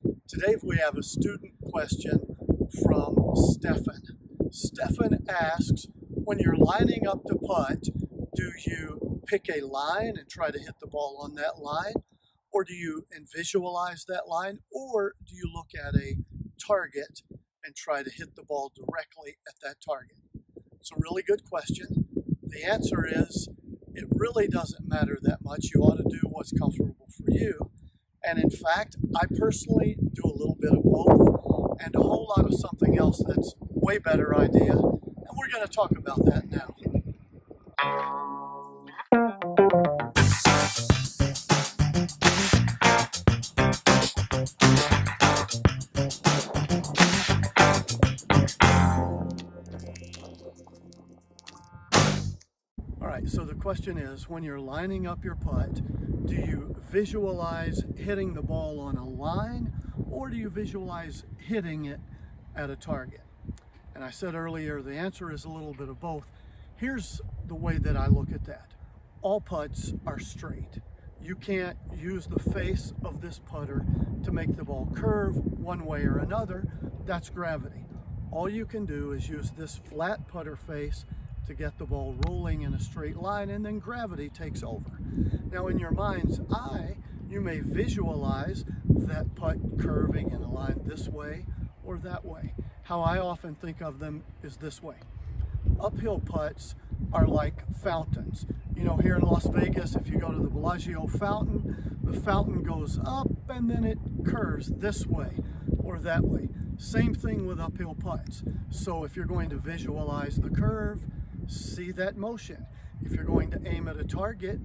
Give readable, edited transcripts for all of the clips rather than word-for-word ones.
Today we have a student question from Stephan. Stephan asks, when you're lining up to putt, do you pick a line and try to hit the ball on that line? Or do you visualize that line? Or do you look at a target and try to hit the ball directly at that target? It's a really good question. The answer is, it really doesn't matter that much. You ought to do what's comfortable for you. And in fact, I personally do a little bit of both and a whole lot of something else that's a way better idea. And we're going to talk about that now. All right, so the question is, when you're lining up your putt, do you visualize hitting the ball on a line, or do you visualize hitting it at a target? And I said earlier, the answer is a little bit of both. Here's the way that I look at that. All putts are straight. You can't use the face of this putter to make the ball curve one way or another. That's gravity. All you can do is use this flat putter face to get the ball rolling in a straight line, and then gravity takes over. Now in your mind's eye, you may visualize that putt curving in a line this way or that way. How I often think of them is this way. Uphill putts are like fountains. You know, here in Las Vegas, if you go to the Bellagio fountain, the fountain goes up and then it curves this way or that way. Same thing with uphill putts. So if you're going to visualize the curve, see that motion. If you're going to aim at a target,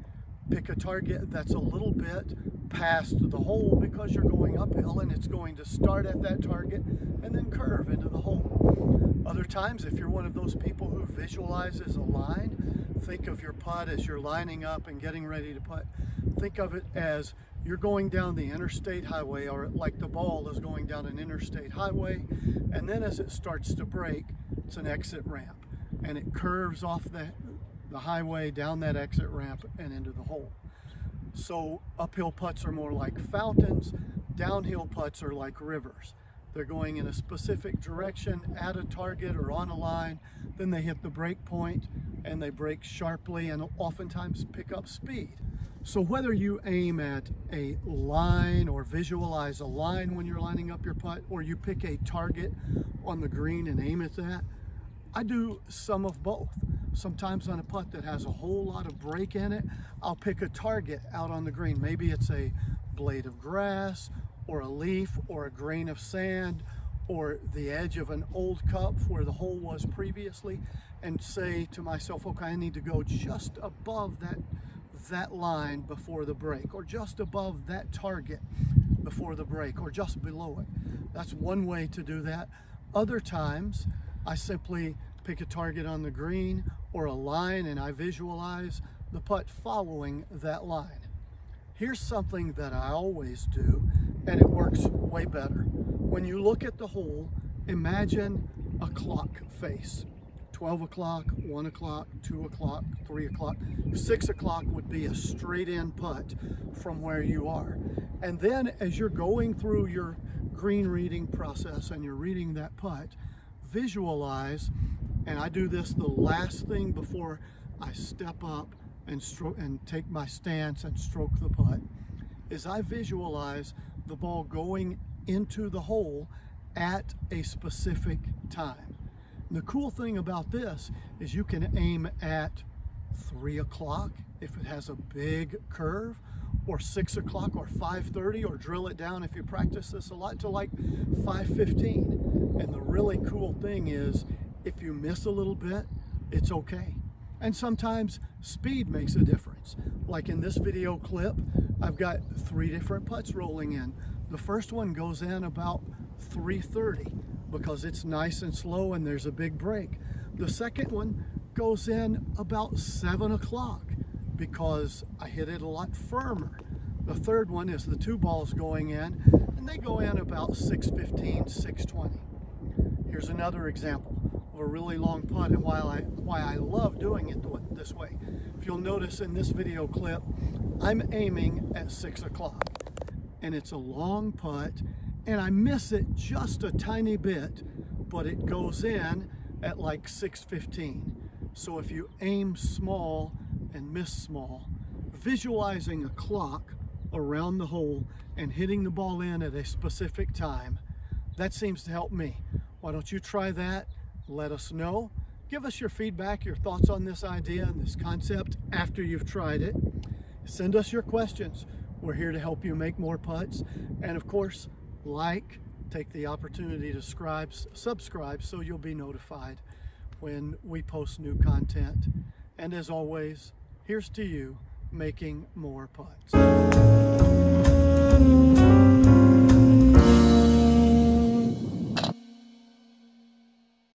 pick a target that's a little bit past the hole, because you're going uphill and it's going to start at that target and then curve into the hole. Other times, if you're one of those people who visualizes a line, think of your putt as you're lining up and getting ready to putt. Think of it as you're going down the interstate highway, or like the ball is going down an interstate highway, and then as it starts to break, it's an exit ramp. And it curves off the highway down that exit ramp and into the hole. So uphill putts are more like fountains, downhill putts are like rivers. They're going in a specific direction at a target or on a line, then they hit the break point and they brake sharply and oftentimes pick up speed. So whether you aim at a line or visualize a line when you're lining up your putt, or you pick a target on the green and aim at that, I do some of both. Sometimes on a putt that has a whole lot of break in it, I'll pick a target out on the green. Maybe it's a blade of grass or a leaf or a grain of sand or the edge of an old cup where the hole was previously, and say to myself, okay, I need to go just above that line before the break, or just above that target before the break, or just below it. That's one way to do that. Other times, I simply pick a target on the green or a line and I visualize the putt following that line. Here's something that I always do, and it works way better. When you look at the hole, imagine a clock face. 12 o'clock, 1 o'clock, 2 o'clock, 3 o'clock. 6 o'clock would be a straight in putt from where you are. And then as you're going through your green reading process and you're reading that putt, visualize, and I do this the last thing before I step up and take my stance and stroke the putt, is I visualize the ball going into the hole at a specific time. And the cool thing about this is you can aim at 3 o'clock if it has a big curve, or 6 o'clock or 5:30, or drill it down if you practice this a lot to like 5:15. And the really cool thing is, if you miss a little bit, it's okay. And sometimes speed makes a difference. Like in this video clip, I've got 3 different putts rolling in. The first one goes in about 3:30 because it's nice and slow and there's a big break. The second one goes in about 7 o'clock because I hit it a lot firmer. The third one is the 2 balls going in, and they go in about 6:15, 6:20. Here's another example of a really long putt and why I love doing it this way. If you'll notice in this video clip, I'm aiming at 6 o'clock, and it's a long putt, and I miss it just a tiny bit, but it goes in at like 615. So if you aim small and miss small, visualizing a clock around the hole and hitting the ball in at a specific time, that seems to help me. Why don't you try that? Let us know. Give us your feedback, your thoughts on this idea and this concept after you've tried it. Send us your questions. We're here to help you make more putts. And of course, take the opportunity to subscribe so you'll be notified when we post new content. And as always, here's to you making more putts.